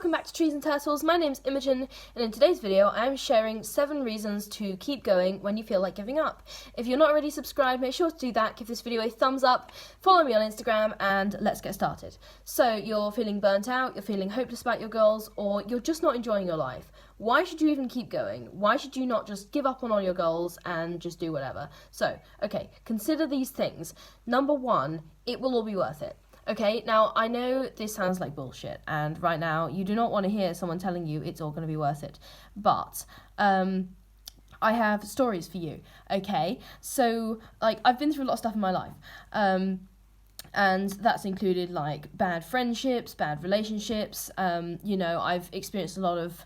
welcome back to Trees and Turtles. My name's Imogen, and in today's video I'm sharing 7 reasons to keep going when you feel like giving up. If you're not already subscribed, make sure to do that, give this video a thumbs up, follow me on Instagram, and let's get started. So you're feeling burnt out, you're feeling hopeless about your goals, or you're just not enjoying your life. Why should you even keep going? Why should you not just give up on all your goals and just do whatever? So, okay, consider these things. Number 1, it will all be worth it. Okay, now I know this sounds like bullshit, and right now you do not want to hear someone telling you it's all going to be worth it, but I have stories for you, okay? So, I've been through a lot of stuff in my life, and that's included, bad friendships, bad relationships, I've experienced a lot of,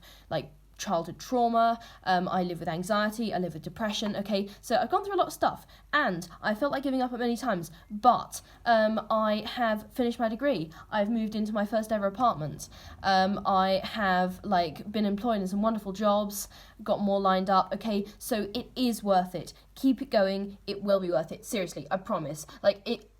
childhood trauma, I live with anxiety, I live with depression, okay, so I've gone through a lot of stuff, and I felt like giving up at many times, but I have finished my degree, I've moved into my first ever apartment, I have, been employed in some wonderful jobs, got more lined up, okay, so it is worth it, keep it going, it will be worth it, seriously, I promise,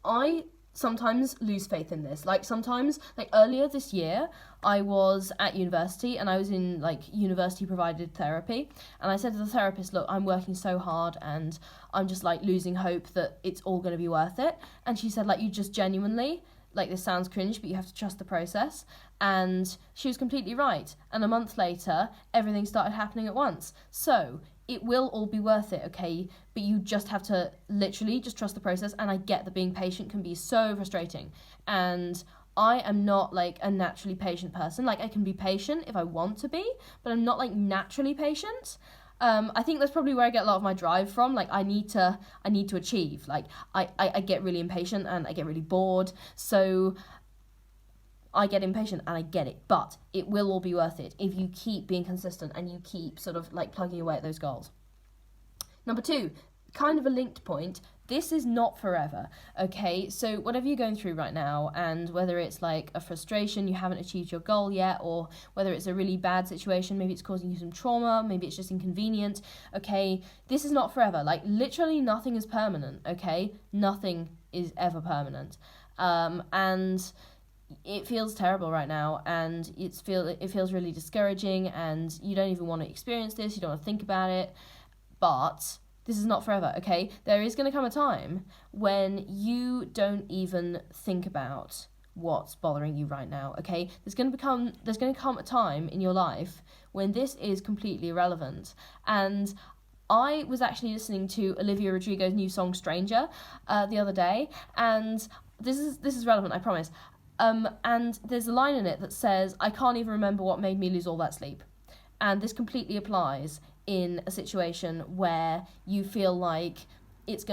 I sometimes lose faith in this. Sometimes, earlier this year, I was at university and I was in university provided therapy, and I said to the therapist, look, I'm working so hard and I'm just losing hope that it's all going to be worth it. And she said, you just genuinely, this sounds cringe, but you have to trust the process. And she was completely right. And a month later, everything started happening at once. So it will all be worth it, okay? But you just have to literally just trust the process. And I get that being patient can be so frustrating. And I am not a naturally patient person. I can be patient if I want to be, but I'm not naturally patient. I think that's probably where I get a lot of my drive from. I need to achieve. I get really impatient and I get really bored. So I get impatient and I get it, but it will all be worth it if you keep being consistent and you keep sort of plugging away at those goals. Number 2, kind of a linked point, this is not forever, okay? So whatever you're going through right now, and whether it's a frustration, you haven't achieved your goal yet, or whether it's a really bad situation, maybe it's causing you some trauma, maybe it's just inconvenient, okay? This is not forever. Literally nothing is permanent, okay? Nothing is ever permanent. And it feels terrible right now, and it feels really discouraging, and you don't even want to experience this, you don't want to think about it, but this is not forever, okay? There is going to come a time when you don't even think about what's bothering you right now, okay? There's going to come a time in your life when this is completely irrelevant. And I was actually listening to Olivia Rodrigo's new song Stranger the other day, and this is relevant, I promise. And there's a line in it that says, I can't even remember what made me lose all that sleep. And this completely applies in a situation where you feel like it's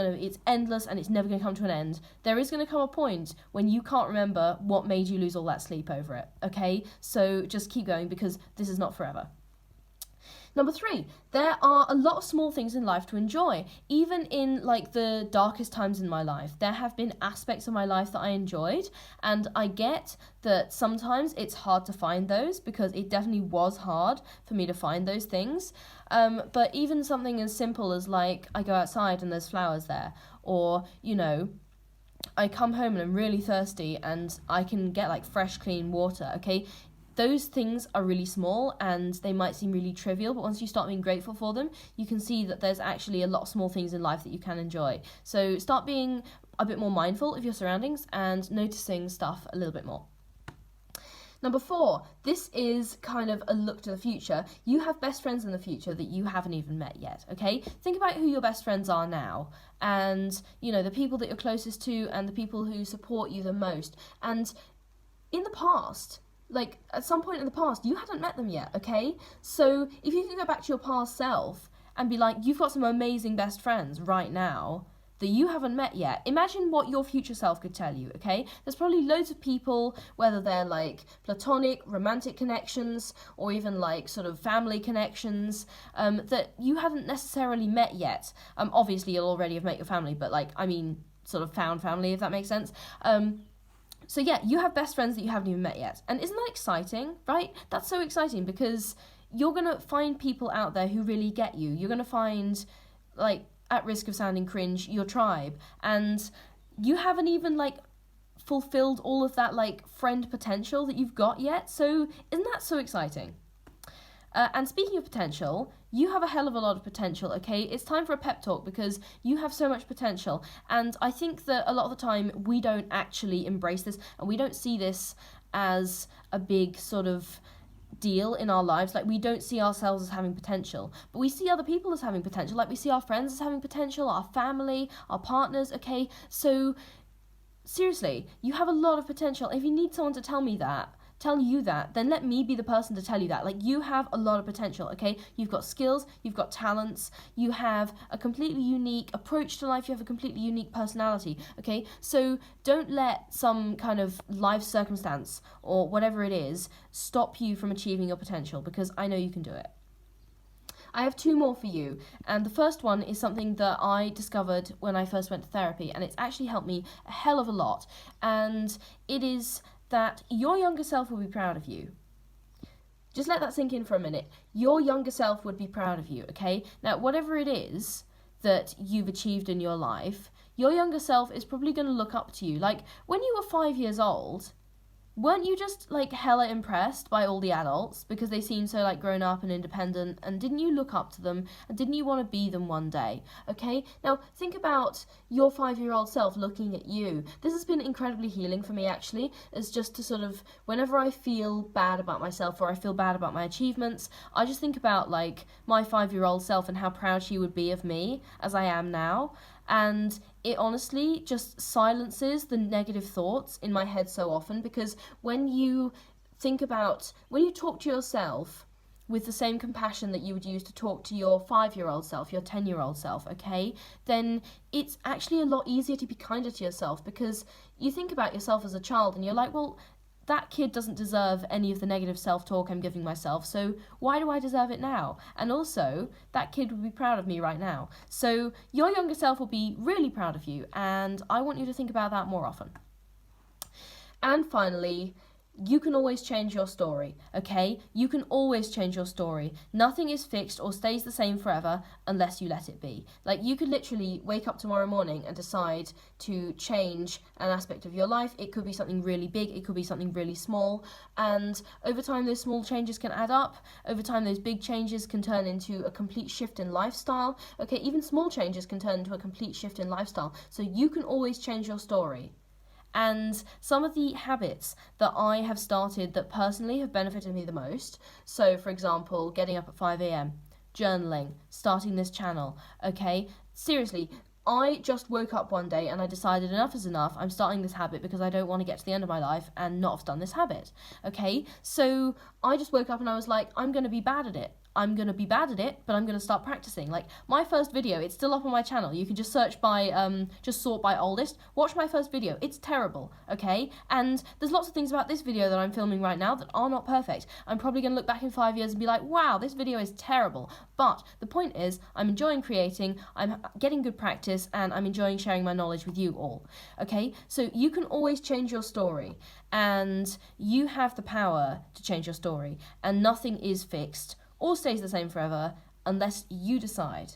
endless and it's never going to come to an end. There is going to come a point when you can't remember what made you lose all that sleep over it, okay? So just keep going, because this is not forever. Number 3, there are a lot of small things in life to enjoy. Even in the darkest times in my life, there have been aspects of my life that I enjoyed, and I get that sometimes it's hard to find those, because it definitely was hard for me to find those things. But even something as simple as I go outside and there's flowers there, or I come home and I'm really thirsty and I can get fresh clean water, okay? Those things are really small and they might seem really trivial, but once you start being grateful for them, you can see that there's actually a lot of small things in life that you can enjoy. So start being a bit more mindful of your surroundings and noticing stuff a little bit more. Number 4, this is kind of a look to the future. You have best friends in the future that you haven't even met yet, okay? Think about who your best friends are now, and, the people that you're closest to and the people who support you the most. And in the past, at some point in the past, you hadn't met them yet, okay? So if you can go back to your past self and be you've got some amazing best friends right now that you haven't met yet, imagine what your future self could tell you, okay? There's probably loads of people, whether they're platonic, romantic connections, or even sort of family connections, that you haven't necessarily met yet. Obviously you'll already have met your family, but sort of found family, if that makes sense. So yeah, you have best friends that you haven't even met yet. And isn't that exciting, right? That's so exciting, because you're going to find people out there who really get you. You're going to find, at risk of sounding cringe, your tribe. And you haven't even, fulfilled all of that like friend potential that you've got yet. So isn't that so exciting? And speaking of potential, you have a hell of a lot of potential, okay? It's time for a pep talk because you have so much potential. And I think that a lot of the time we don't actually embrace this and we don't see this as a big sort of deal in our lives. Like, we don't see ourselves as having potential, but we see other people as having potential. Like, we see our friends as having potential, our family, our partners, okay? So seriously, you have a lot of potential. If you need someone to tell you that, then let me be the person to tell you that. Like, you have a lot of potential, okay? You've got skills, you've got talents, you have a completely unique approach to life, you have a completely unique personality, okay? So don't let some kind of life circumstance or whatever it is stop you from achieving your potential, because I know you can do it. I have 2 more for you, and the first one is something that I discovered when I first went to therapy, and it's actually helped me a hell of a lot, and it is that your younger self will be proud of you. Just let that sink in for a minute. Your younger self would be proud of you, okay? Now, whatever it is that you've achieved in your life, your younger self is probably going to look up to you. Like, when you were 5 years old, weren't you just, like, hella impressed by all the adults because they seemed so, like, grown up and independent, and didn't you look up to them, and didn't you want to be them one day, okay? Now, think about your 5-year-old self looking at you. This has been incredibly healing for me, actually, as just to sort of, whenever I feel bad about myself or I feel bad about my achievements, I just think about, like, my 5-year-old self and how proud she would be of me as I am now. And it honestly just silences the negative thoughts in my head so often, because when you talk to yourself with the same compassion that you would use to talk to your 5-year-old self, your 10-year-old self, okay, then it's actually a lot easier to be kinder to yourself, because you think about yourself as a child and you're like, well, that kid doesn't deserve any of the negative self-talk I'm giving myself, so why do I deserve it now? And also, that kid would be proud of me right now. So your younger self will be really proud of you, and I want you to think about that more often. And finally, you can always change your story, okay? You can always change your story. Nothing is fixed or stays the same forever unless you let it be. Like, you could literally wake up tomorrow morning and decide to change an aspect of your life. It could be something really big, it could be something really small, and over time those small changes can add up. Over time those big changes can turn into a complete shift in lifestyle. Okay, even small changes can turn into a complete shift in lifestyle. So you can always change your story. And some of the habits that I have started that personally have benefited me the most, so for example, getting up at 5 a.m, journaling, starting this channel, okay? Seriously, I just woke up one day and I decided enough is enough. I'm starting this habit because I don't want to get to the end of my life and not have done this habit, okay? So I just woke up and I was like, I'm going to be bad at it. I'm going to be bad at it, but I'm going to start practicing. Like, my first video, it's still up on my channel. You can just search by, just sort by oldest. Watch my first video. It's terrible, okay? And there's lots of things about this video that I'm filming right now that are not perfect. I'm probably going to look back in 5 years and be like, wow, this video is terrible. But the point is, I'm enjoying creating, I'm getting good practice, and I'm enjoying sharing my knowledge with you all, okay? So you can always change your story, and you have the power to change your story, and nothing is fixed or stays the same forever unless you decide.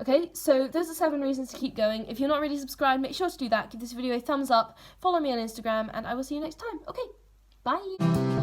Okay, so those are 7 reasons to keep going. If you're not already subscribed, make sure to do that. Give this video a thumbs up, follow me on Instagram, and I will see you next time. Okay, bye!